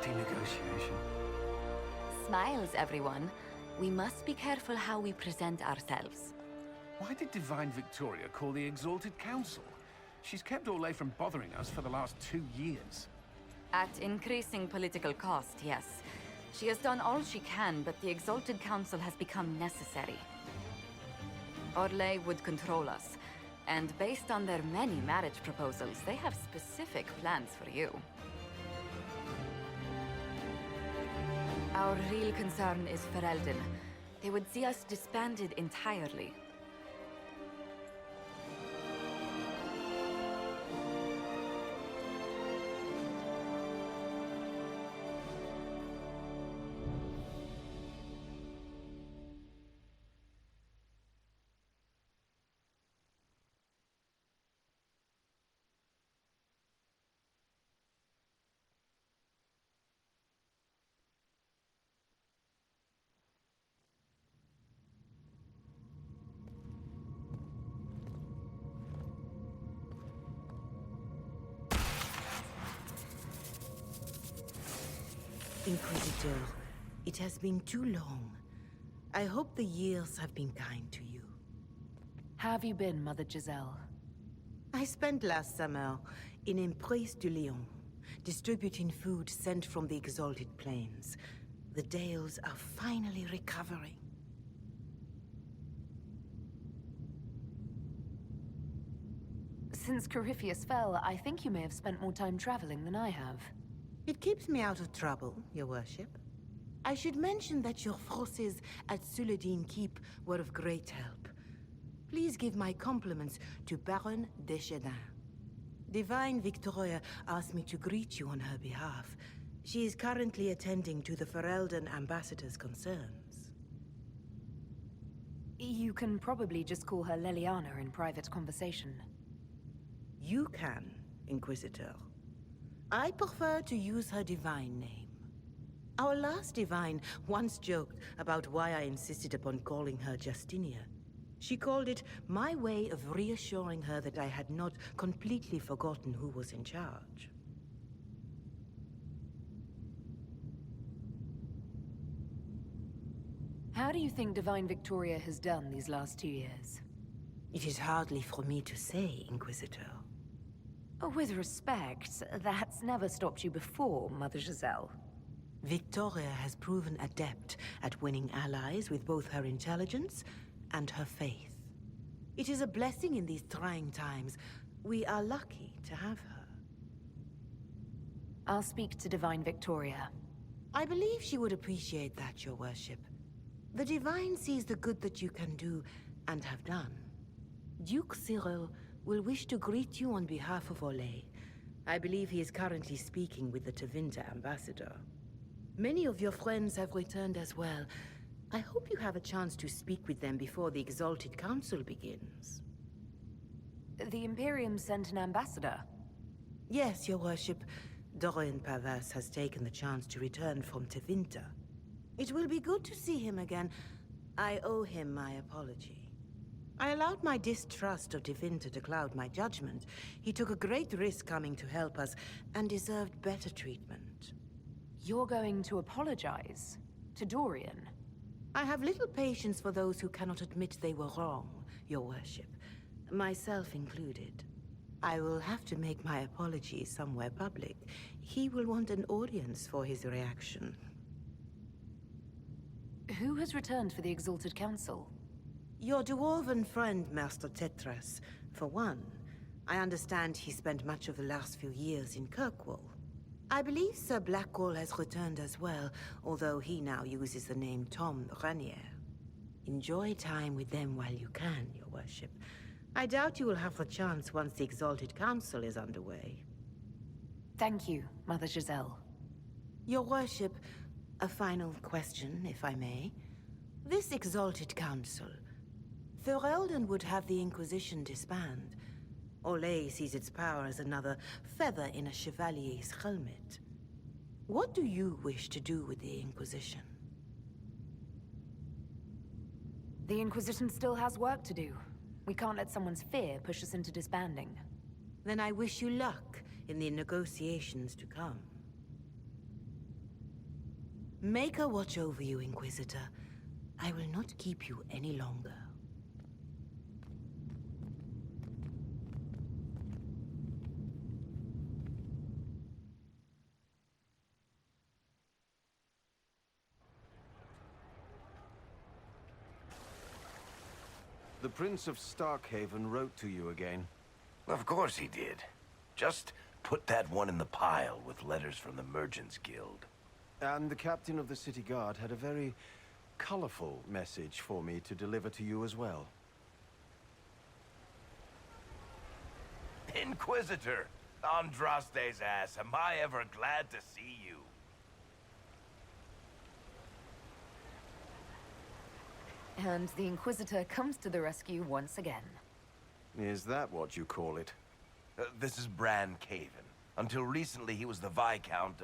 bloody negotiation. Smiles, everyone. We must be careful how we present ourselves. Why did Divine Victoria call the Exalted Council? She's kept Orlais from bothering us for the last 2 years. At increasing political cost, yes. She has done all she can, but the Exalted Council has become necessary. Orlais would control us, and based on their many marriage proposals, they have specific plans for you. Our real concern is Ferelden. They would see us disbanded entirely. Inquisitor, it has been too long. I hope the years have been kind to you. How have you been, Mother Giselle? I spent last summer in Emprise du Lion, distributing food sent from the Exalted Plains. The Dales are finally recovering. Since Corypheus fell, I think you may have spent more time traveling than I have. It keeps me out of trouble, Your Worship. I should mention that your forces at Suladin Keep were of great help. Please give my compliments to Baron Deschedin. Divine Victoria asked me to greet you on her behalf. She is currently attending to the Ferelden ambassador's concerns. You can probably just call her Leliana in private conversation. You can, Inquisitor. I prefer to use her divine name. Our last divine once joked about why I insisted upon calling her Justinia. She called it my way of reassuring her that I had not completely forgotten who was in charge. How do you think Divine Victoria has done these last 2 years? It is hardly for me to say, Inquisitor. With respect, that's never stopped you before, Mother Giselle. Victoria has proven adept at winning allies with both her intelligence and her faith. It is a blessing in these trying times. We are lucky to have her. I'll speak to Divine Victoria. I believe she would appreciate that, Your Worship. The Divine sees the good that you can do and have done. Duke Cyril will wish to greet you on behalf of Orlais. I believe he is currently speaking with the Tevinter ambassador. Many of your friends have returned as well. I hope you have a chance to speak with them before the Exalted Council begins. The Imperium sent an ambassador. Yes, Your Worship. Dorian Pavas has taken the chance to return from Tevinter. It will be good to see him again. I owe him my apology. I allowed my distrust of Tevinter to cloud my judgment. He took a great risk coming to help us, and deserved better treatment. You're going to apologize? To Dorian? I have little patience for those who cannot admit they were wrong, Your Worship. Myself included. I will have to make my apologies somewhere public. He will want an audience for his reaction. Who has returned for the Exalted Council? Your dwarven friend, Master Tetras, for one. I understand he spent much of the last few years in Kirkwall. I believe Sir Blackwall has returned as well, although he now uses the name Tom Ranier. Enjoy time with them while you can, Your Worship. I doubt you will have the chance once the Exalted Council is underway. Thank you, Mother Giselle. Your Worship, a final question, if I may. This Exalted Council, Ferelden would have the Inquisition disband. Orlais sees its power as another feather in a chevalier's helmet. What do you wish to do with the Inquisition? The Inquisition still has work to do. We can't let someone's fear push us into disbanding. Then I wish you luck in the negotiations to come. Make her watch over you, Inquisitor. I will not keep you any longer. The Prince of Starkhaven wrote to you again. Of course he did. Just put that one in the pile with letters from the Merchants Guild. And the captain of the city guard had a very colorful message for me to deliver to you as well. Inquisitor! Andraste's ass, am I ever glad to see you. And the Inquisitor comes to the rescue once again. Is that what you call it? This is Bran Caven. Until recently, he was the Viscount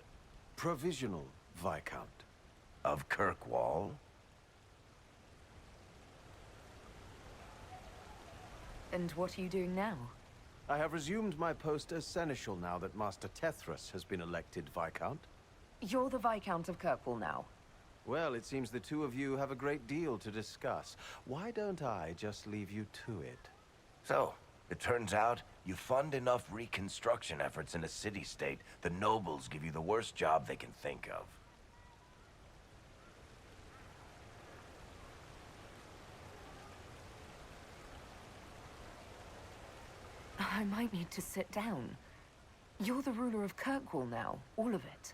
Provisional Viscount. of Kirkwall. And what are you doing now? I have resumed my post as Seneschal now that Master Tethras has been elected Viscount. You're the Viscount of Kirkwall now. Well, it seems the two of you have a great deal to discuss. Why don't I just leave you to it? So, it turns out you fund enough reconstruction efforts in a city-state, the nobles give you the worst job they can think of. I might need to sit down. You're the ruler of Kirkwall now, all of it.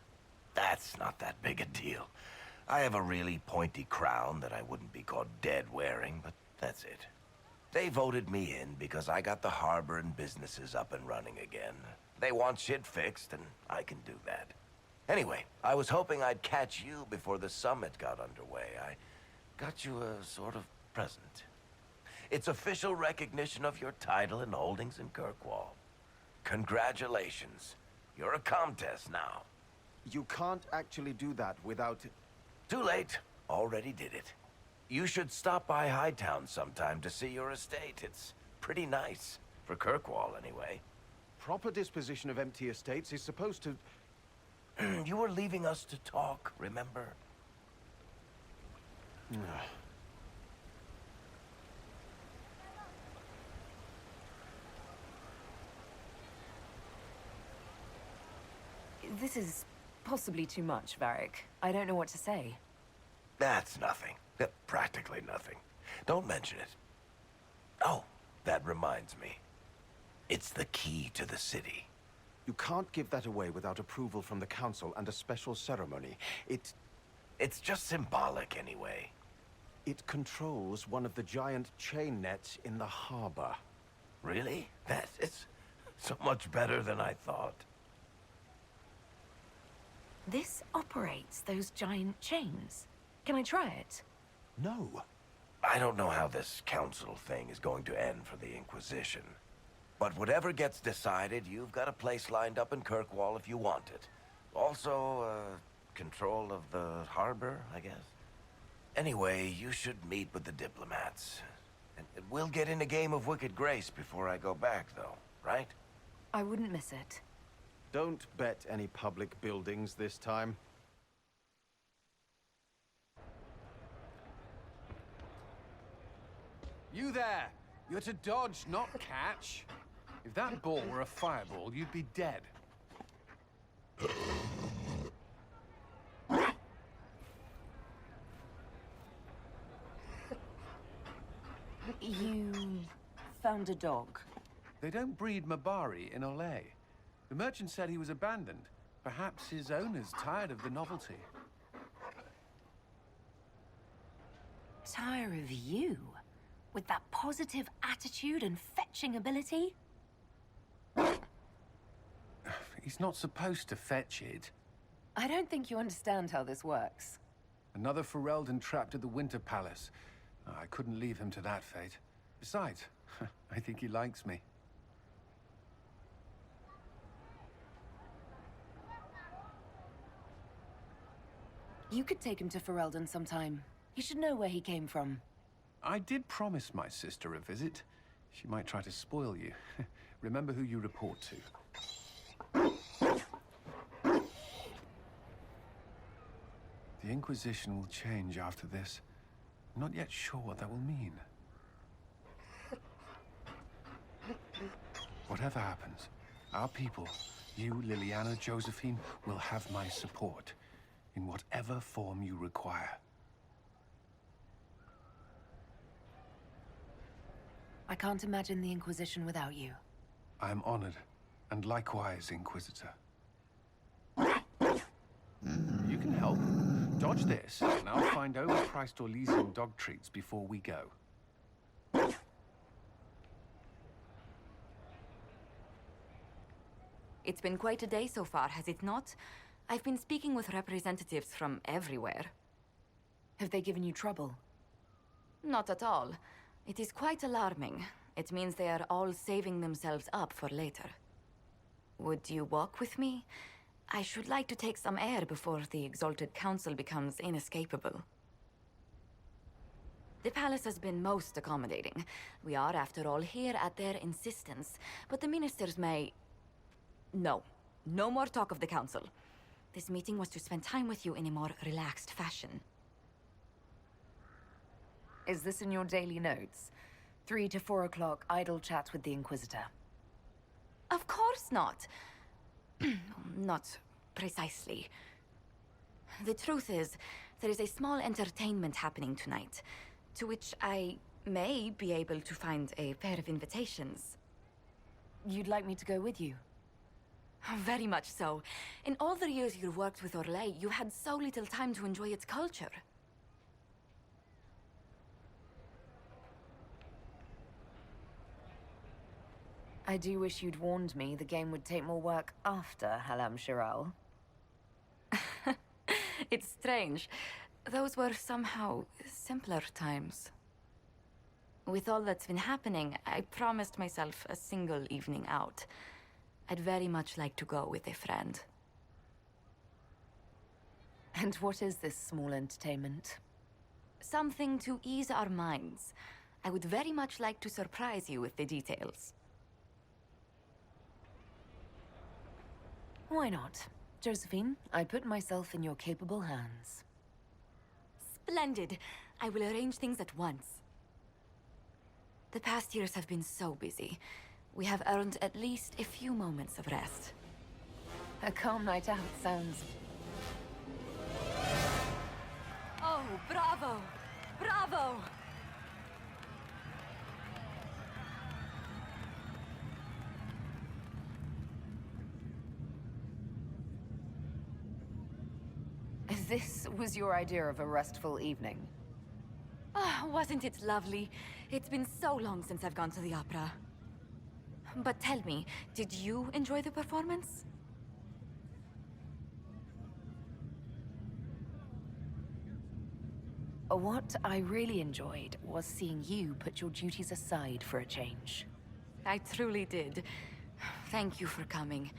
That's not that big a deal. I have a really pointy crown that I wouldn't be caught dead wearing, but that's it. They voted me in because I got the harbor and businesses up and running again. They want shit fixed, and I can do that. Anyway, I was hoping I'd catch you before the summit got underway. I got you a sort of present. It's official recognition of your title and holdings in Kirkwall. Congratulations. You're a Comtesse now. You can't actually do that without... Too late. Already did it. You should stop by Hightown sometime to see your estate. It's pretty nice. For Kirkwall, anyway. Proper disposition of empty estates is supposed to... You were leaving us to talk, remember? This is possibly too much, Varric. I don't know what to say. That's nothing. Practically nothing. Don't mention it. Oh, that reminds me. It's the key to the city. You can't give that away without approval from the council and a special ceremony. It's just symbolic anyway. It controls one of the giant chain nets in the harbor. Really? That is so much better than I thought. This operates those giant chains. Can I try it? No. I don't know how this council thing is going to end for the Inquisition. But whatever gets decided, you've got a place lined up in Kirkwall if you want it. Also, control of the harbor, I guess. Anyway, you should meet with the diplomats. And we'll get in a game of Wicked Grace before I go back, though, right? I wouldn't miss it. Don't bet any public buildings this time. You there! You're to dodge, not catch. If that ball were a fireball, you'd be dead. You found a dog. They don't breed Mabari in Olay. The merchant said he was abandoned. Perhaps his owner's tired of the novelty. Tire of you? With that positive attitude and fetching ability? He's not supposed to fetch it. I don't think you understand how this works. Another Ferelden trapped at the Winter Palace. I couldn't leave him to that fate. Besides, I think he likes me. You could take him to Ferelden sometime. You should know where he came from. I did promise my sister a visit. She might try to spoil you. Remember who you report to. The Inquisition will change after this. I'm not yet sure what that will mean. Whatever happens, our people, you, Liliana, Josephine, will have my support in whatever form you require. I can't imagine the Inquisition without you. I am honored, and likewise, Inquisitor. You can help. Dodge this, and I'll find overpriced Orlesian dog treats before we go. It's been quite a day so far, has it not? I've been speaking with representatives from everywhere. Have they given you trouble? Not at all. It is quite alarming. It means they are all saving themselves up for later. Would you walk with me? I should like to take some air before the Exalted Council becomes inescapable. The palace has been most accommodating. We are, after all, here at their insistence, but the ministers may... No. No more talk of the council. This meeting was to spend time with you in a more relaxed fashion. Is this in your daily notes? 3 to 4 o'clock, idle chats with the Inquisitor. Of course not. Not precisely. The truth is, there is a small entertainment happening tonight, to which I may be able to find a pair of invitations. You'd like me to go with you? Very much so. In all the years you worked with Orlais, you had so little time to enjoy its culture. I do wish you'd warned me the game would take more work after Halam Shiral. It's strange. Those were somehow simpler times. With all that's been happening, I promised myself a single evening out. I'd very much like to go with a friend. And what is this small entertainment? Something to ease our minds. I would very much like to surprise you with the details. Why not? Josephine, I put myself in your capable hands. Splendid! I will arrange things at once. The past years have been so busy. We have earned at least a few moments of rest. A calm night out sounds... Oh, bravo! Bravo! This was your idea of a restful evening? Ah, wasn't it lovely? It's been so long since I've gone to the opera. But tell me, did you enjoy the performance? What I really enjoyed was seeing you put your duties aside for a change. I truly did. Thank you for coming.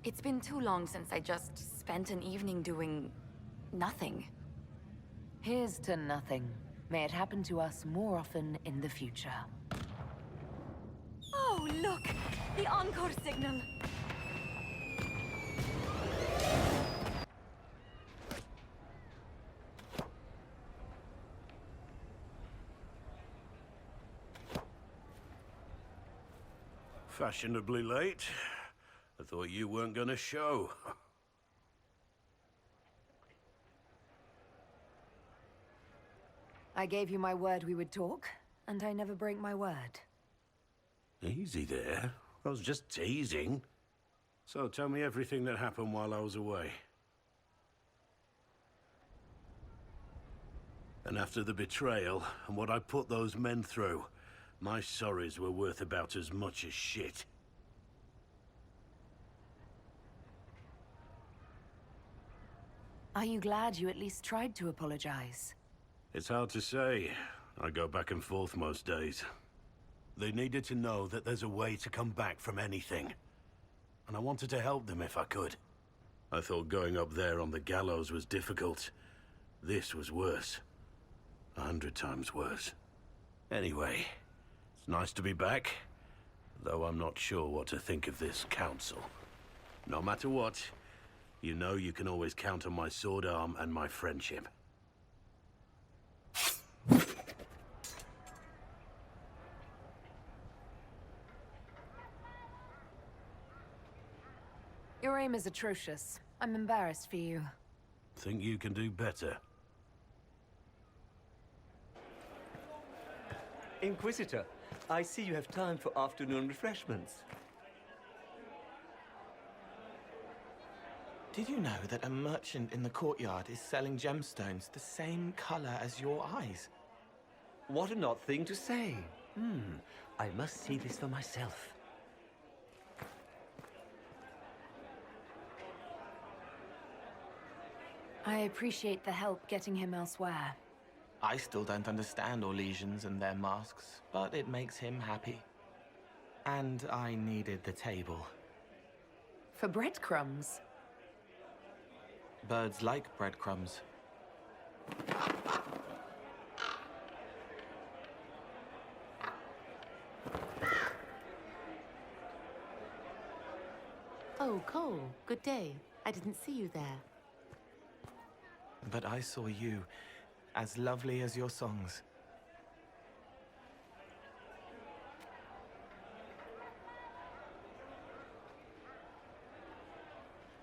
It's been too long since I just spent an evening doing... nothing. Here's to nothing. May it happen to us more often in the future. Oh, look! The encore signal! Fashionably late. I thought you weren't gonna show. I gave you my word we would talk, and I never break my word. Easy there. I was just teasing. So tell me everything that happened while I was away. And after the betrayal, and what I put those men through, my sorries were worth about as much as shit. Are you glad you at least tried to apologize? It's hard to say. I go back and forth most days. They needed to know that there's a way to come back from anything. And I wanted to help them if I could. I thought going up there on the gallows was difficult. This was worse. 100 times worse. Anyway, it's nice to be back. Though I'm not sure what to think of this council. No matter what, You know you can always count on my sword arm and my friendship. Your aim is atrocious. I'm embarrassed for you. Think you can do better? Inquisitor, I see you have time for afternoon refreshments. Did you know that a merchant in the courtyard is selling gemstones the same color as your eyes? What an odd thing to say. I must see this for myself. I appreciate the help getting him elsewhere. I still don't understand Orlesians and their masks, but it makes him happy. And I needed the table. For breadcrumbs? Birds like breadcrumbs. Oh, Cole, good day. I didn't see you there. But I saw you, as lovely as your songs.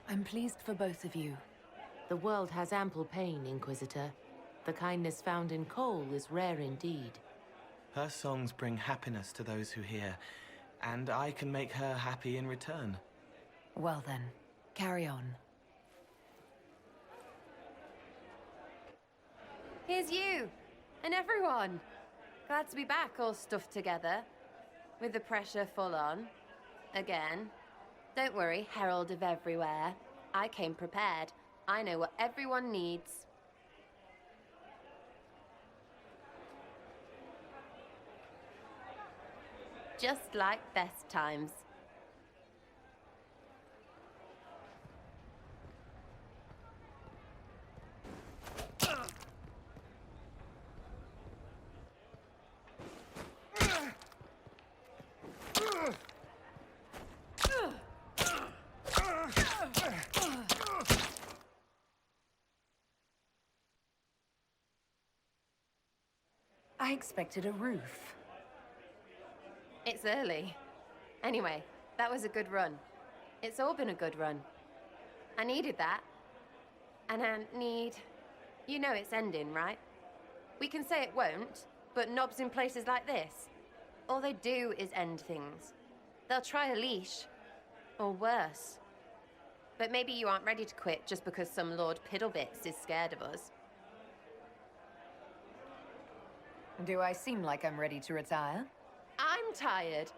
I'm pleased for both of you. The world has ample pain, Inquisitor. The kindness found in Cole is rare indeed. Her songs bring happiness to those who hear, and I can make her happy in return. Well then, carry on. Here's you, and everyone. Glad to be back, all stuffed together. With the pressure full on. Again. Don't worry, Herald of Everywhere. I came prepared. I know what everyone needs. Just like best times. I expected a roof. It's early. Anyway, that was a good run. It's all been a good run. I needed that. And I need... You know it's ending, right? We can say it won't, but knobs in places like this, all they do is end things. They'll try a leash. Or worse. But maybe you aren't ready to quit just because some Lord Piddlebits is scared of us. Do I seem like I'm ready to retire? I'm tired.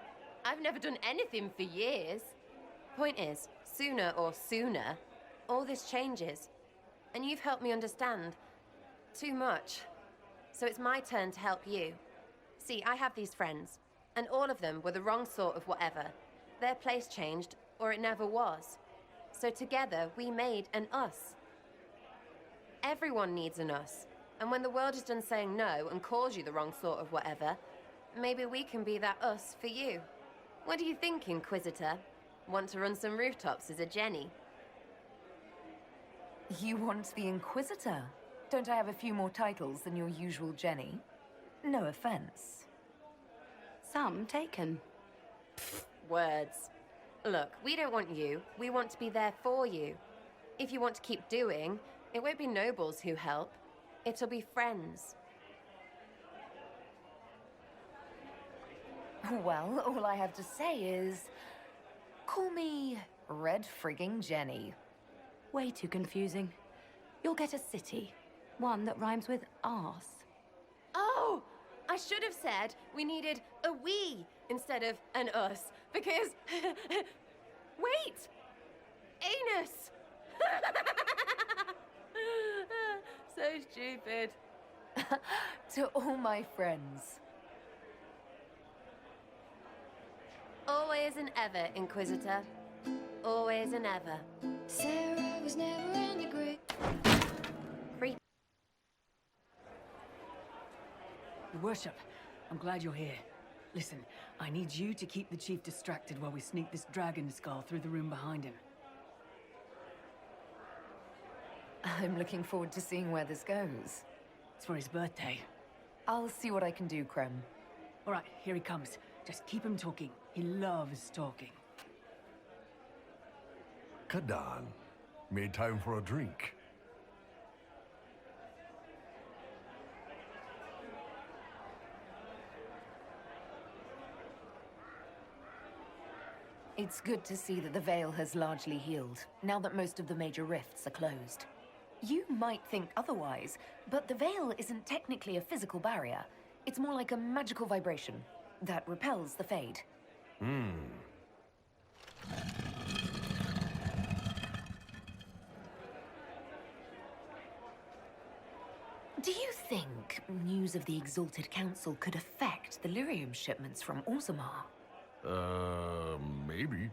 I've never done anything for years. Point is, sooner, all this changes. And you've helped me understand. Too much. So it's my turn to help you. See, I have these friends, and all of them were the wrong sort of whatever. Their place changed, or it never was. So together, we made an us. Everyone needs an us. And when the world is done saying no and calls you the wrong sort of whatever, maybe we can be that us for you. What do you think, Inquisitor? Want to run some rooftops as a Jenny? You want the Inquisitor? Don't I have a few more titles than your usual Jenny? No offense. Some taken. Words. Look, we don't want you. We want to be there for you. If you want to keep doing, it won't be nobles who help. It'll be friends. Well, all I have to say is... call me Red Frigging Jenny. Way too confusing. You'll get a city. One that rhymes with arse. Oh! I should have said we needed a we instead of an us, because... Wait! Anus! So stupid. To all my friends. Always and ever, Inquisitor. Always and ever. Sarah was never in the grave. Creep. Your Worship, I'm glad you're here. Listen, I need you to keep the Chief distracted while we sneak this dragon skull through the room behind him. I'm looking forward to seeing where this goes. It's for his birthday. I'll see what I can do, Krem. All right, here he comes. Just keep him talking. He loves talking. Kadan, made time for a drink. It's good to see that the Veil has largely healed, now that most of the major rifts are closed. You might think otherwise, but the Veil isn't technically a physical barrier. It's more like a magical vibration that repels the Fade. Do you think news of the Exalted Council could affect the lyrium shipments from Orzammar? Maybe.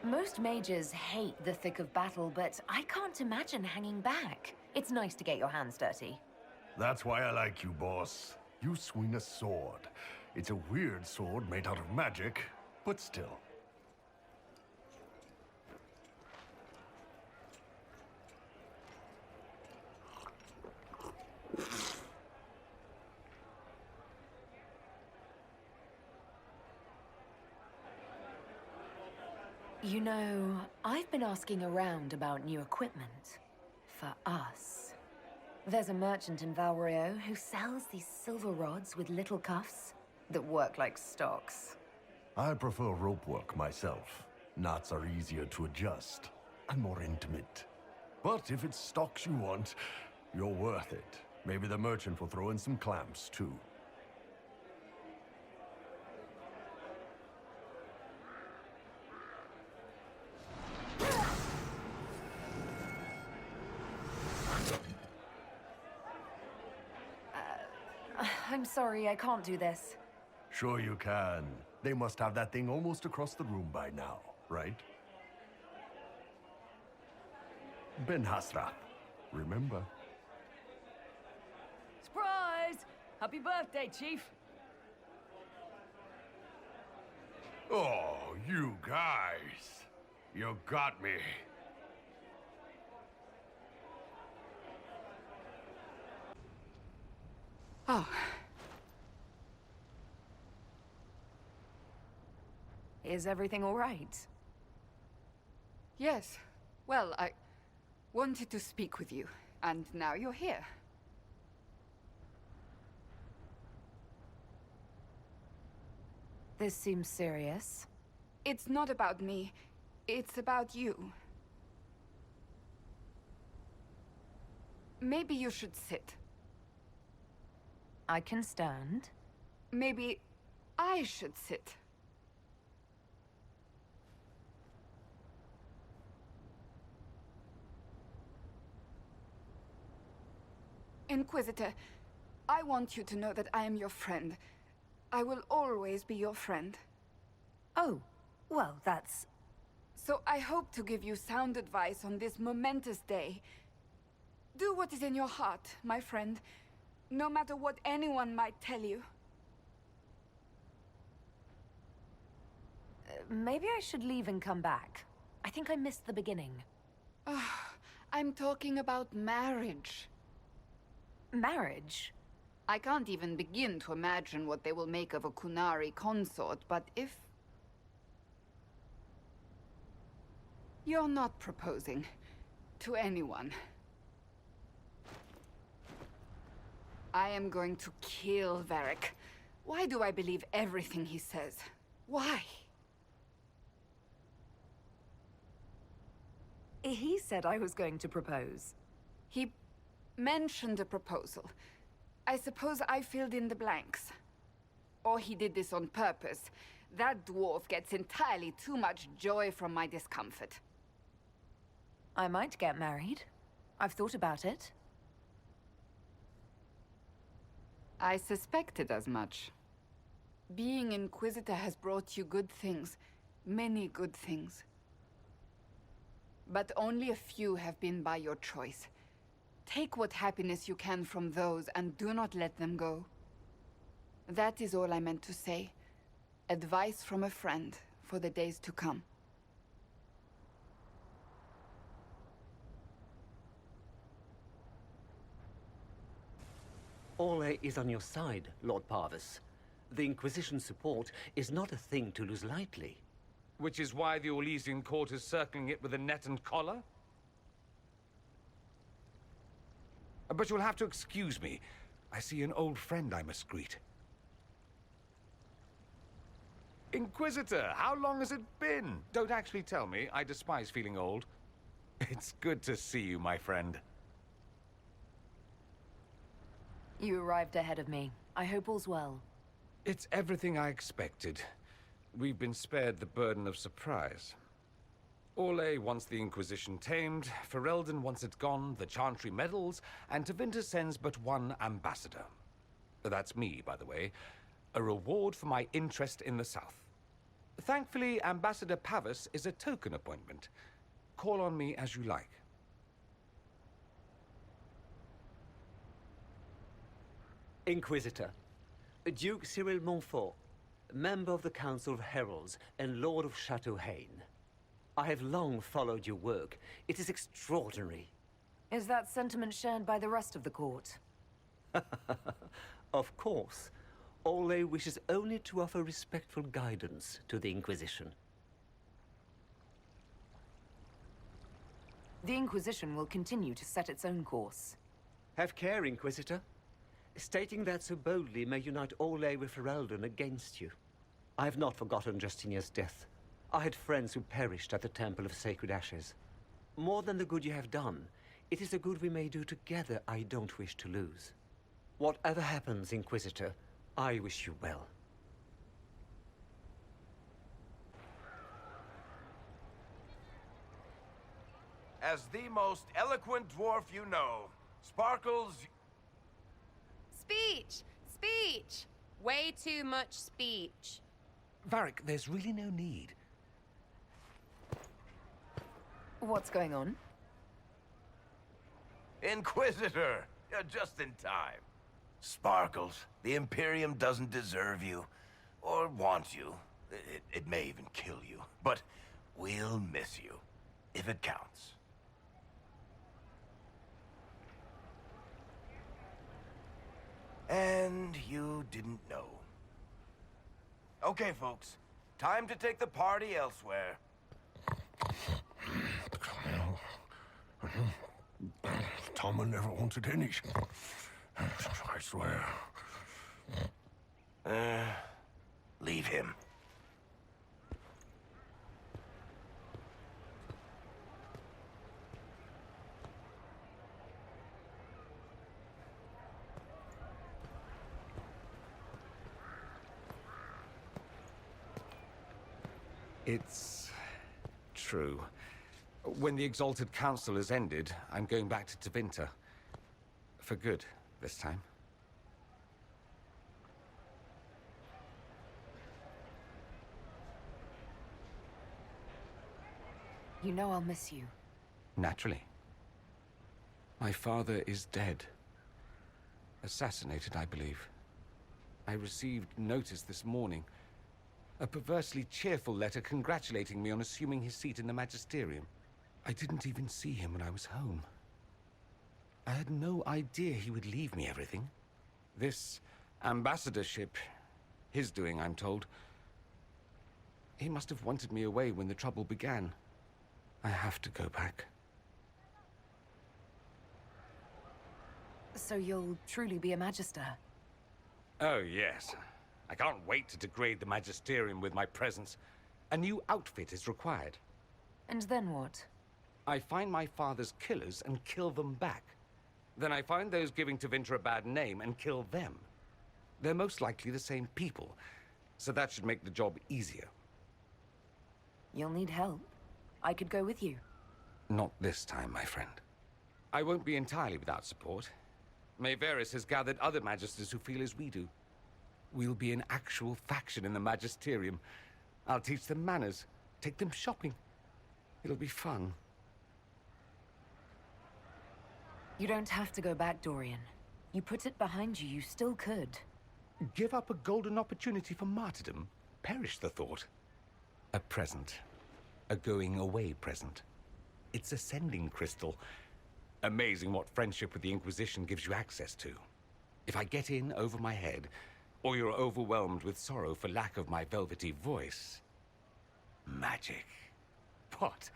Most mages hate the thick of battle, but I can't imagine hanging back. It's nice to get your hands dirty. That's why I like you, boss. You swing a sword. It's a weird sword made out of magic, but still. You know, I've been asking around about new equipment. For us. There's a merchant in Val Royeaux who sells these silver rods with little cuffs that work like stocks. I prefer rope work myself. Knots are easier to adjust and more intimate. But if it's stocks you want, you're worth it. Maybe the merchant will throw in some clamps, too. I'm sorry, I can't do this. Sure you can. They must have that thing almost across the room by now, right? Ben Hasrath, remember? Surprise! Happy birthday, Chief! Oh, you guys. You got me. Oh. Is everything all right? Yes. Well, I wanted to speak with you, and now you're here. This seems serious. It's not about me. It's about you. Maybe you should sit. I can stand. Maybe I should sit. Inquisitor, I want you to know that I am your friend. I will always be your friend. Oh, well, that's... So I hope to give you sound advice on this momentous day. Do what is in your heart, my friend, no matter what anyone might tell you. Maybe I should leave and come back. I think I missed the beginning. I'm talking about marriage. Marriage? I can't even begin to imagine what they will make of a Qunari consort, but if... You're not proposing to anyone. I am going to kill Varric. Why do I believe everything he says? Why? He said I was going to propose. He mentioned a proposal. I suppose I filled in the blanks. Or he did this on purpose. That dwarf gets entirely too much joy from my discomfort. I might get married. I've thought about it. I suspected as much. Being Inquisitor has brought you good things. Many good things. But only a few have been by your choice. Take what happiness you can from those and do not let them go. That is all I meant to say. Advice from a friend for the days to come. Orlais is on your side, Lord Parvis. The Inquisition's support is not a thing to lose lightly. Which is why the Orlesian court is circling it with a net and collar? But you'll have to excuse me. I see an old friend I must greet. Inquisitor, how long has it been? Don't actually tell me. I despise feeling old. It's good to see you, my friend. You arrived ahead of me. I hope all's well. It's everything I expected. We've been spared the burden of surprise. Orlais wants the Inquisition tamed, Ferelden wants it gone, the Chantry meddles, and Tevinter sends but one ambassador. That's me, by the way. A reward for my interest in the South. Thankfully, Ambassador Pavis is a token appointment. Call on me as you like. Inquisitor, Duke Cyril Montfort, member of the Council of Heralds and Lord of Chateau Haine. I have long followed your work. It is extraordinary. Is that sentiment shared by the rest of the court? Of course. Orlais wishes only to offer respectful guidance to the Inquisition. The Inquisition will continue to set its own course. Have care, Inquisitor. Stating that so boldly may unite Orlais with Ferelden against you. I have not forgotten Justinia's death. I had friends who perished at the Temple of Sacred Ashes. More than the good you have done, it is the good we may do together I don't wish to lose. Whatever happens, Inquisitor, I wish you well. As the most eloquent dwarf you know, Sparkles... Speech! Speech! Way too much speech. Varric, there's really no need. What's going on? Inquisitor! You're just in time. Sparkles, the Imperium doesn't deserve you, or want you. It may even kill you, but we'll miss you, if it counts. And you didn't know. Okay, folks. Time to take the party elsewhere. Toma never wanted any. I swear. Leave him. It's true. When the Exalted Council has ended, I'm going back to Tevinter. For good, this time. You know I'll miss you. Naturally. My father is dead. Assassinated, I believe. I received notice this morning. A perversely cheerful letter congratulating me on assuming his seat in the Magisterium. I didn't even see him when I was home. I had no idea he would leave me everything. This ambassadorship, his doing, I'm told. He must have wanted me away when the trouble began. I have to go back. So you'll truly be a Magister? Oh, yes. I can't wait to degrade the Magisterium with my presence. A new outfit is required. And then what? I find my father's killers and kill them back. Then I find those giving Tevinter a bad name and kill them. They're most likely the same people, so that should make the job easier. You'll need help. I could go with you. Not this time, my friend. I won't be entirely without support. Maevaris has gathered other Magisters who feel as we do. We'll be an actual faction in the Magisterium. I'll teach them manners, take them shopping. It'll be fun. You don't have to go back, Dorian. You put it behind you, you still could. Give up a golden opportunity for martyrdom? Perish the thought. A present. A going-away present. It's a sending crystal. Amazing what friendship with the Inquisition gives you access to. If I get in over my head, or you're overwhelmed with sorrow for lack of my velvety voice... Magic. What?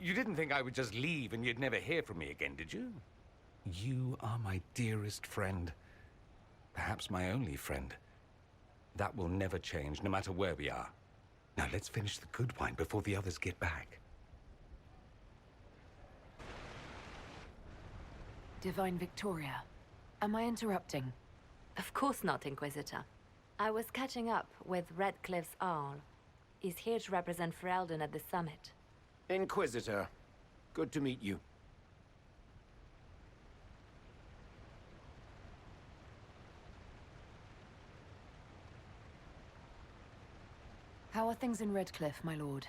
You didn't think I would just leave and you'd never hear from me again, did you? You are my dearest friend. Perhaps my only friend. That will never change, no matter where we are. Now let's finish the good wine before the others get back. Divine Victoria, am I interrupting? Of course not, Inquisitor. I was catching up with Redcliffe's Arl. He's here to represent Ferelden at the summit. Inquisitor, good to meet you. How are things in Redcliffe, my lord?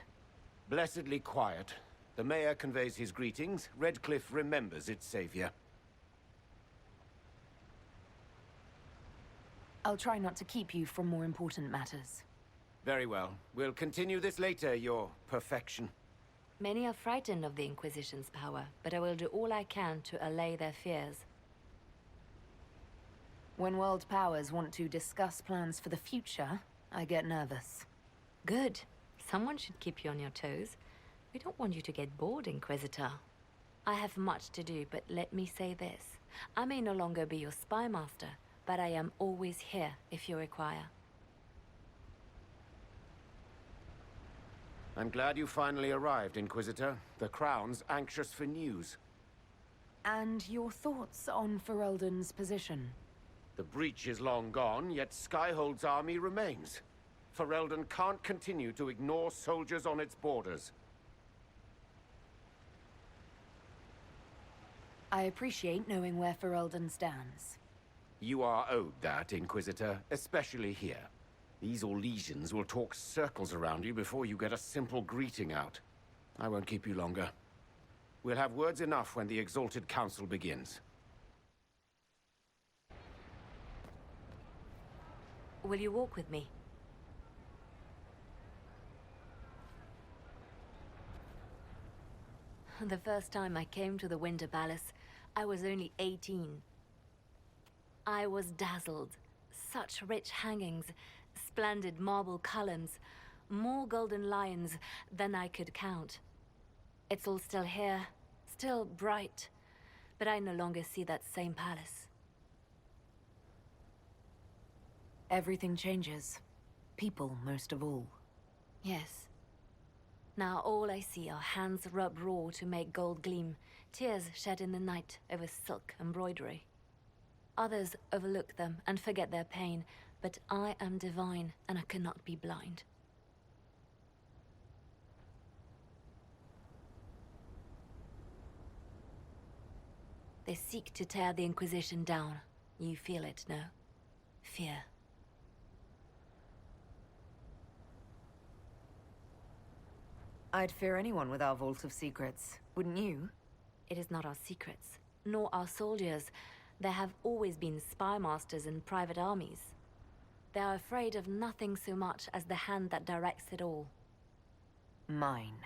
Blessedly quiet. The mayor conveys his greetings. Redcliffe remembers its savior. I'll try not to keep you from more important matters. Very well. We'll continue this later, your perfection. Many are frightened of the Inquisition's power, but I will do all I can to allay their fears. When world powers want to discuss plans for the future, I get nervous. Good. Someone should keep you on your toes. We don't want you to get bored, Inquisitor. I have much to do, but let me say this. I may no longer be your spy master, but I am always here if you require. I'm glad you finally arrived, Inquisitor. The Crown's anxious for news. And your thoughts on Ferelden's position? The breach is long gone, yet Skyhold's army remains. Ferelden can't continue to ignore soldiers on its borders. I appreciate knowing where Ferelden stands. You are owed that, Inquisitor, especially here. These Orlesians will talk circles around you before you get a simple greeting out. I won't keep you longer. We'll have words enough when the Exalted Council begins. Will you walk with me? The first time I came to the Winter Palace, I was only 18. I was dazzled. Such rich hangings, splendid marble columns, more golden lions than I could count. It's all still here, still bright, but I no longer see that same palace. Everything changes. People, most of all. Yes. Now all I see are hands rubbed raw to make gold gleam, tears shed in the night over silk embroidery. Others overlook them and forget their pain, but I am divine and I cannot be blind. They seek to tear the Inquisition down. You feel it, no? Fear. I'd fear anyone with our Vault of Secrets, wouldn't you? It is not our secrets, nor our soldiers. There have always been spy masters and private armies. They are afraid of nothing so much as the hand that directs it all. Mine.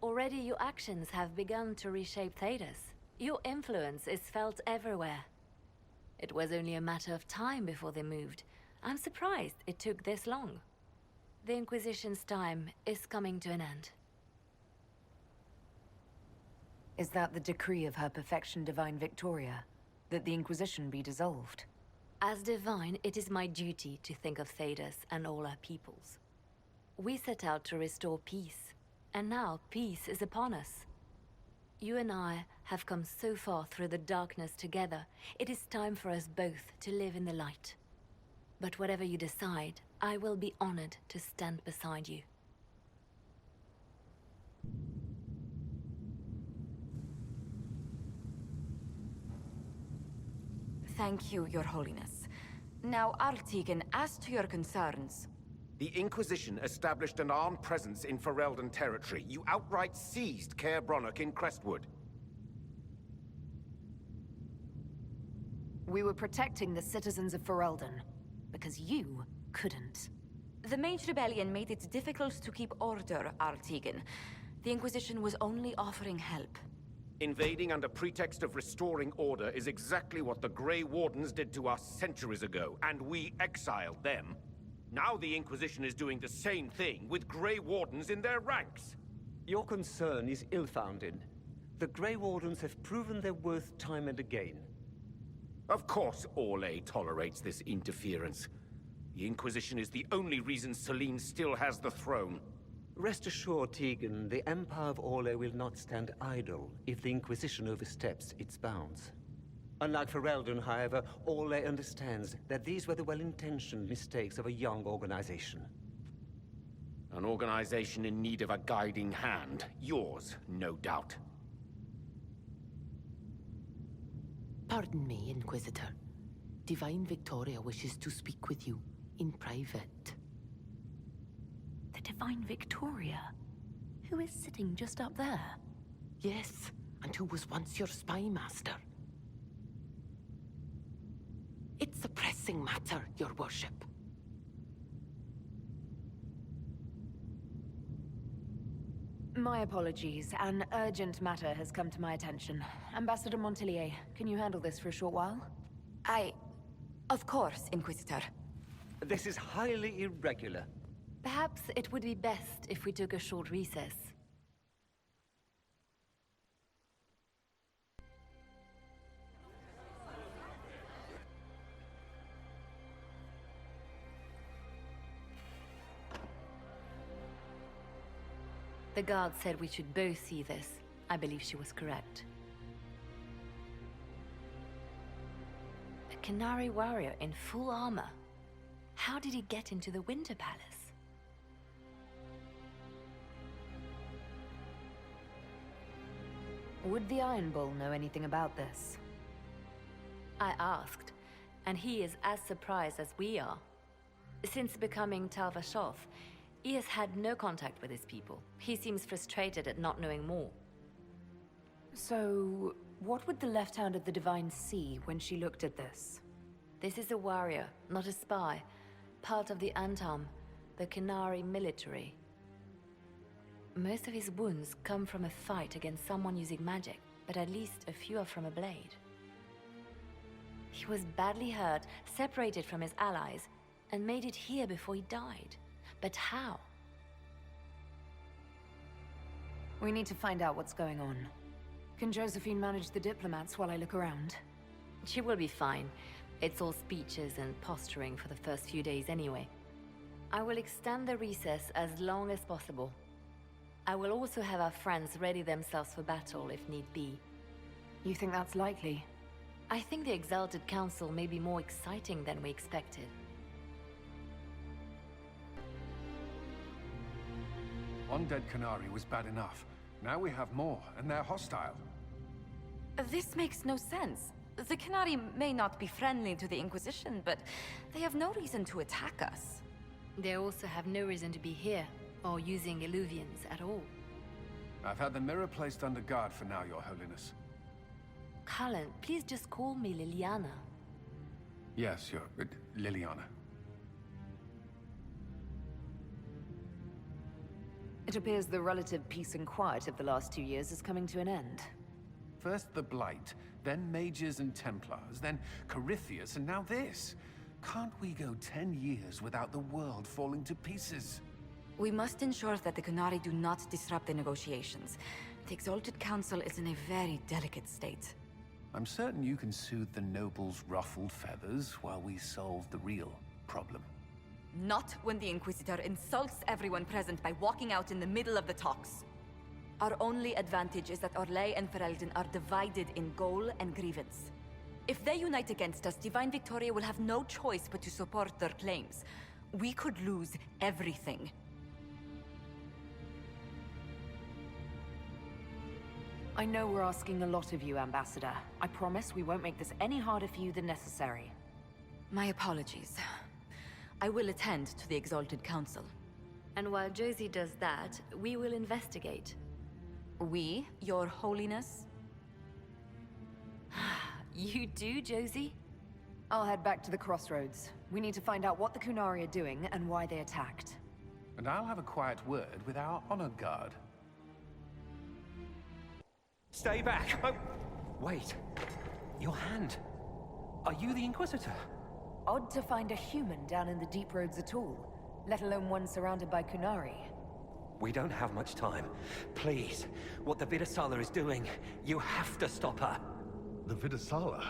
Already your actions have begun to reshape Thedas. Your influence is felt everywhere. It was only a matter of time before they moved. I'm surprised it took this long. The Inquisition's time is coming to an end. Is that the decree of Her Perfection Divine Victoria? That the Inquisition be dissolved? As divine, it is my duty to think of Thedas and all our peoples. We set out to restore peace, and now peace is upon us. You and I have come so far through the darkness together. It is time for us both to live in the light. But whatever you decide, I will be honored to stand beside you. Thank you, Your Holiness. Now, Artigan, as to your concerns... The Inquisition established an armed presence in Ferelden territory. You outright seized Caer Bronach in Crestwood. We were protecting the citizens of Ferelden, because you couldn't. The Mage Rebellion made it difficult to keep order, Artigan. The Inquisition was only offering help. Invading under pretext of restoring order is exactly what the Grey Wardens did to us centuries ago, and we exiled them. Now the Inquisition is doing the same thing with Grey Wardens in their ranks. Your concern is ill-founded. The Grey Wardens have proven their worth time and again. Of course Orlais tolerates this interference. The Inquisition is the only reason Selene still has the throne. Rest assured, Tegan, the Empire of Orlais will not stand idle if the Inquisition oversteps its bounds. Unlike Ferelden, however, Orlais understands that these were the well-intentioned mistakes of a young organization. An organization in need of a guiding hand. Yours, no doubt. Pardon me, Inquisitor. Divine Victoria wishes to speak with you in private. The Divine Victoria? Who is sitting just up there? Yes, and who was once your spy master. It's a pressing matter, your worship. My apologies. An urgent matter has come to my attention. Ambassador Montilyet, can you handle this for a short while? Of course, Inquisitor. This is highly irregular. Perhaps it would be best if we took a short recess. The guard said we should both see this. I believe she was correct. A Qunari warrior in full armor. How did he get into the Winter Palace? Would the Iron Bull know anything about this? I asked, and he is as surprised as we are. Since becoming Tal Vashoth, he has had no contact with his people. He seems frustrated at not knowing more. So, what would the left hand of the Divine see when she looked at this? This is a warrior, not a spy. Part of the Antam, the Qunari military. Most of his wounds come from a fight against someone using magic, but at least a few are from a blade. He was badly hurt, separated from his allies, and made it here before he died. But how? We need to find out what's going on. Can Josephine manage the diplomats while I look around? She will be fine. It's all speeches and posturing for the first few days anyway. I will extend the recess as long as possible. I will also have our friends ready themselves for battle if need be. You think that's likely? I think the Exalted Council may be more exciting than we expected. One dead Qunari was bad enough. Now we have more, and they're hostile. This makes no sense. The Qunari may not be friendly to the Inquisition, but they have no reason to attack us. They also have no reason to be here, or using Illuvians at all. I've had the mirror placed under guard for now, Your Holiness. Cullen, please just call me Liliana. Yes, Liliana. It appears the relative peace and quiet of the last 2 years is coming to an end. First the Blight, then Mages and Templars, then Corypheus, and now this. Can't we go 10 years without the world falling to pieces? We must ensure that the Qunari do not disrupt the negotiations. The Exalted Council is in a very delicate state. I'm certain you can soothe the nobles' ruffled feathers while we solve the real problem. Not when the Inquisitor insults everyone present by walking out in the middle of the talks. Our only advantage is that Orlais and Ferelden are divided in goal and grievance. If they unite against us, Divine Victoria will have no choice but to support their claims. We could lose everything. I know we're asking a lot of you, Ambassador. I promise we won't make this any harder for you than necessary. My apologies. I will attend to the Exalted Council. And while Josie does that, we will investigate. We, Your Holiness? You do, Josie? I'll head back to the crossroads. We need to find out what the Qunari are doing and why they attacked. And I'll have a quiet word with our honor guard. Stay back! Oh, wait. Your hand. Are you the Inquisitor? Odd to find a human down in the deep roads at all, let alone one surrounded by Qunari. We don't have much time. Please, what the Vidasala is doing, you have to stop her. The Vidasala?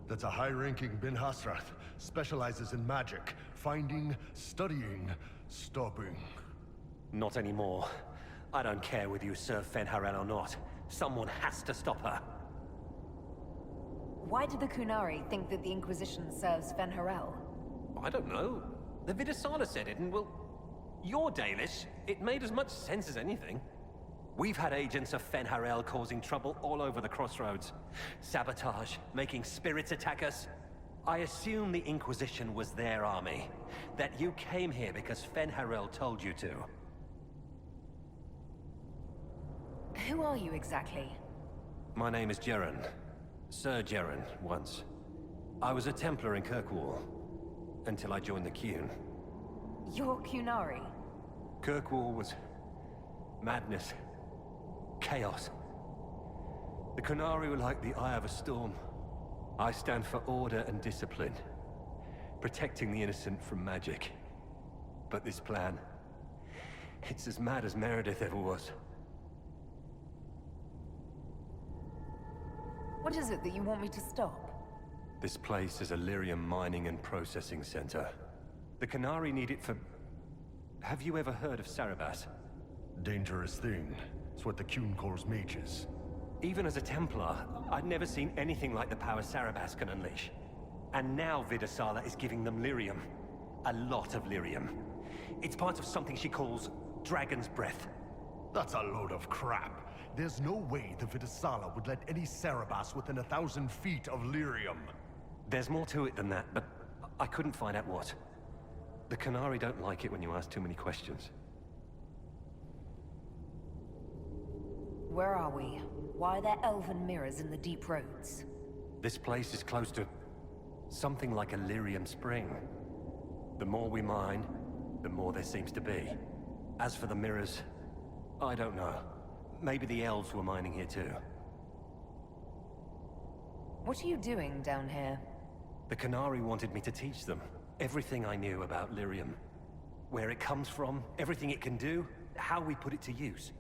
That's a high-ranking Bin Hasrath. Specializes in magic. Finding, studying, stopping. Not anymore. I don't care whether you serve Fen'Harel or not. Someone has to stop her. Why do the Qunari think that the Inquisition serves Fen'Harel? I don't know. The Vidasala said it, and well... You're Dalish. It made as much sense as anything. We've had agents of Fen'Harel causing trouble all over the crossroads. Sabotage, making spirits attack us. I assume the Inquisition was their army. That you came here because Fen'Harel told you to. Who are you exactly? My name is Jeren. Sir Jeren, once. I was a Templar in Kirkwall. Until I joined the Qun. You're Qunari? Kirkwall was... madness. Chaos. The Qunari were like the eye of a storm. I stand for order and discipline. Protecting the innocent from magic. But this plan... it's as mad as Meredith ever was. What is it that you want me to stop? This place is a lyrium mining and processing center. The Qunari need it for... Have you ever heard of Sarabas? Dangerous thing. It's what the Qun calls mages. Even as a Templar, I'd never seen anything like the power Sarabas can unleash. And now Vidasala is giving them lyrium. A lot of lyrium. It's part of something she calls Dragon's Breath. That's a load of crap. There's no way the Vidasala would let any Sarabas within 1,000 feet of lyrium. There's more to it than that, but I couldn't find out what. The Qunari don't like it when you ask too many questions. Where are we? Why are there elven mirrors in the deep roads? This place is close to... something like a lyrium spring. The more we mine, the more there seems to be. As for the mirrors, I don't know. Maybe the elves were mining here too. What are you doing down here? The Qunari wanted me to teach them everything I knew about lyrium. Where it comes from, everything it can do, how we put it to use.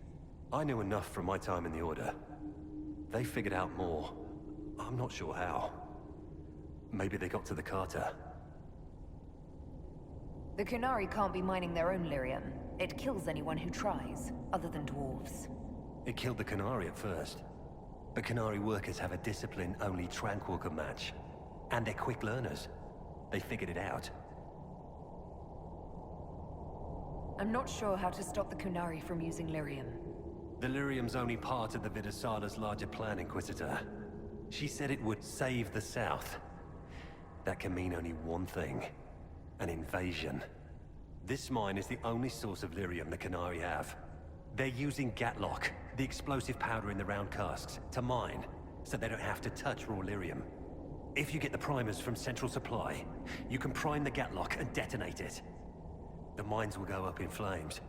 I knew enough from my time in the Order. They figured out more. I'm not sure how. Maybe they got to the Carter. The Qunari can't be mining their own lyrium. It kills anyone who tries, other than dwarves. It killed the Qunari at first. But Qunari workers have a discipline only Tranquil can match. And they're quick learners. They figured it out. I'm not sure how to stop the Qunari from using lyrium. The lyrium's only part of the Vidasala's larger plan, Inquisitor. She said it would save the South. That can mean only one thing. An invasion. This mine is the only source of lyrium the Qunari have. They're using Gatlock, the explosive powder in the round casks, to mine, so they don't have to touch raw lyrium. If you get the primers from Central Supply, you can prime the Gatlock and detonate it. The mines will go up in flames.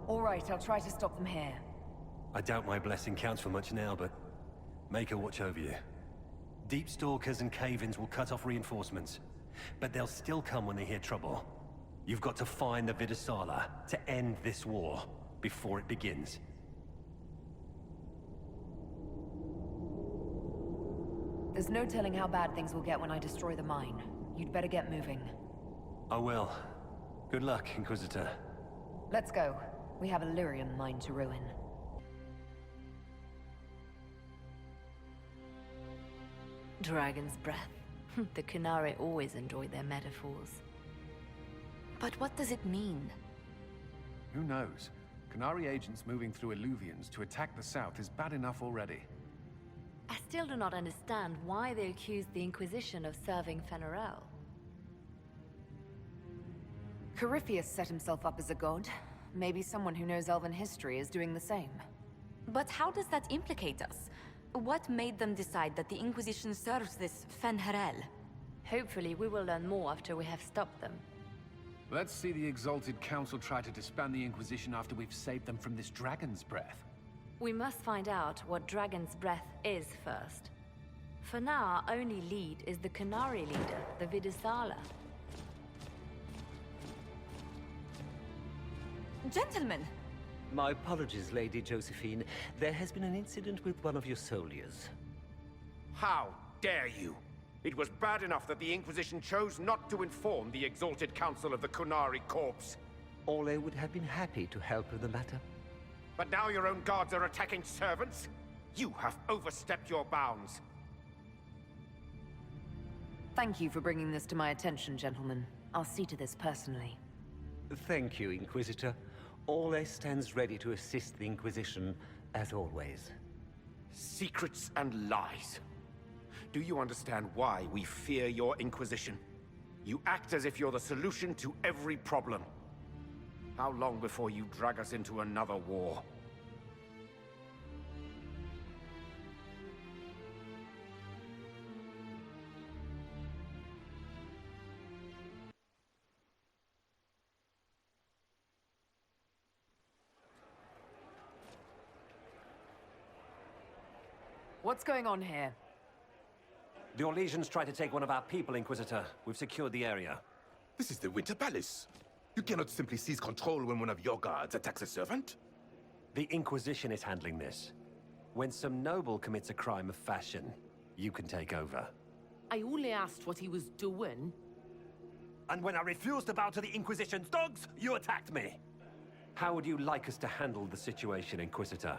All right, I'll try to stop them here. I doubt my blessing counts for much now, but make her watch over you. Deep Stalkers and Cave-ins will cut off reinforcements, but they'll still come when they hear trouble. You've got to find the Vidasala to end this war before it begins. There's no telling how bad things will get when I destroy the mine. You'd better get moving. I will. Good luck, Inquisitor. Let's go. We have a lyrium mine to ruin. Dragon's breath. The Qunari always enjoy their metaphors. But what does it mean? Who knows? Qunari agents moving through Illuvians to attack the south is bad enough already. I still do not understand why they accused the Inquisition of serving Fen'Harel. Corypheus set himself up as a god. Maybe someone who knows Elven history is doing the same. But how does that implicate us? What made them decide that the Inquisition serves this Fen'Harel? Hopefully we will learn more after we have stopped them. Let's see the Exalted Council try to disband the Inquisition after we've saved them from this dragon's breath. We must find out what Dragon's Breath is first. For now, our only lead is the Qunari leader, the Vidusala. Gentlemen! My apologies, Lady Josephine. There has been an incident with one of your soldiers. How dare you? It was bad enough that the Inquisition chose not to inform the Exalted Council of the Qunari Corps. Orlais would have been happy to help in the matter. But now your own guards are attacking servants? You have overstepped your bounds. Thank you for bringing this to my attention, gentlemen. I'll see to this personally. Thank you, Inquisitor. Orlais stands ready to assist the Inquisition, as always. Secrets and lies. Do you understand why we fear your Inquisition? You act as if you're the solution to every problem. How long before you drag us into another war? What's going on here? The Orlesians tried to take one of our people, Inquisitor. We've secured the area. This is the Winter Palace. You cannot simply seize control when one of your guards attacks a servant. The Inquisition is handling this. When some noble commits a crime of fashion, you can take over. I only asked what he was doing. And when I refused to bow to the Inquisition's dogs, you attacked me! How would you like us to handle the situation, Inquisitor?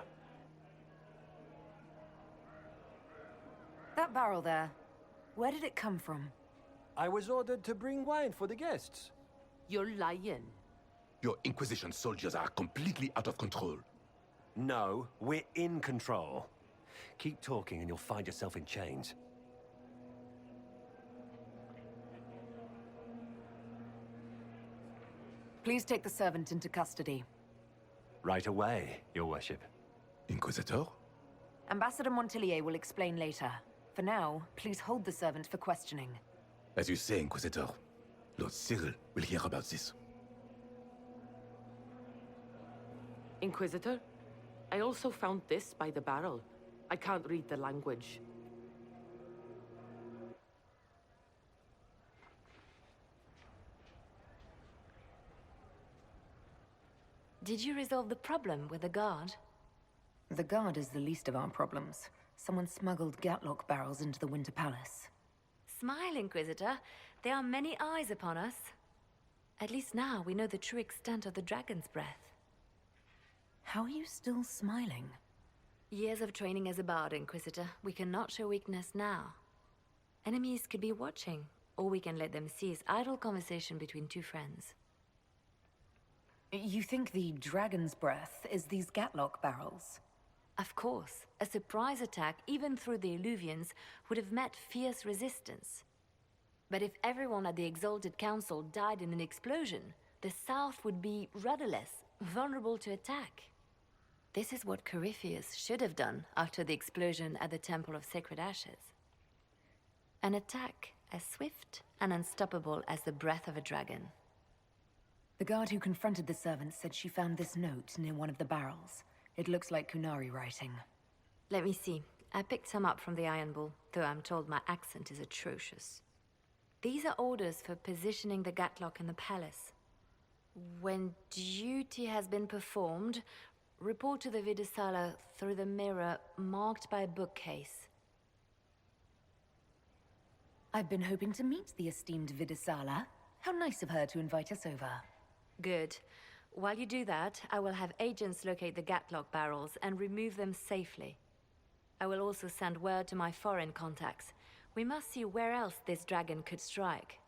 That barrel there, where did it come from? I was ordered to bring wine for the guests. You're lying. Your Inquisition soldiers are completely out of control. No, we're in control. Keep talking and you'll find yourself in chains. Please take the servant into custody. Right away, Your Worship. Inquisitor? Ambassador Montilyet will explain later. For now, please hold the servant for questioning. As you say, Inquisitor. Lord Cyril will hear about this. Inquisitor, I also found this by the barrel. I can't read the language. Did you resolve the problem with the guard? The guard is the least of our problems. Someone smuggled Gatlock barrels into the Winter Palace. Smile, Inquisitor. There are many eyes upon us. At least now we know the true extent of the Dragon's Breath. How are you still smiling? Years of training as a bard, Inquisitor. We cannot show weakness now. Enemies could be watching, or we can let them seize idle conversation between two friends. You think the Dragon's Breath is these Gatlock barrels? Of course. A surprise attack, even through the Illuvians, would have met fierce resistance. But if everyone at the Exalted Council died in an explosion, the South would be rudderless, vulnerable to attack. This is what Corypheus should have done after the explosion at the Temple of Sacred Ashes. An attack as swift and unstoppable as the breath of a dragon. The guard who confronted the servant said she found this note near one of the barrels. It looks like Qunari writing. Let me see. I picked some up from the Iron Bull, though I'm told my accent is atrocious. These are orders for positioning the Gatlock in the palace. When duty has been performed, report to the Vidusala through the mirror marked by a bookcase. I've been hoping to meet the esteemed Vidusala. How nice of her to invite us over. Good. While you do that, I will have agents locate the Gatlock barrels and remove them safely. I will also send word to my foreign contacts. We must see where else this dragon could strike.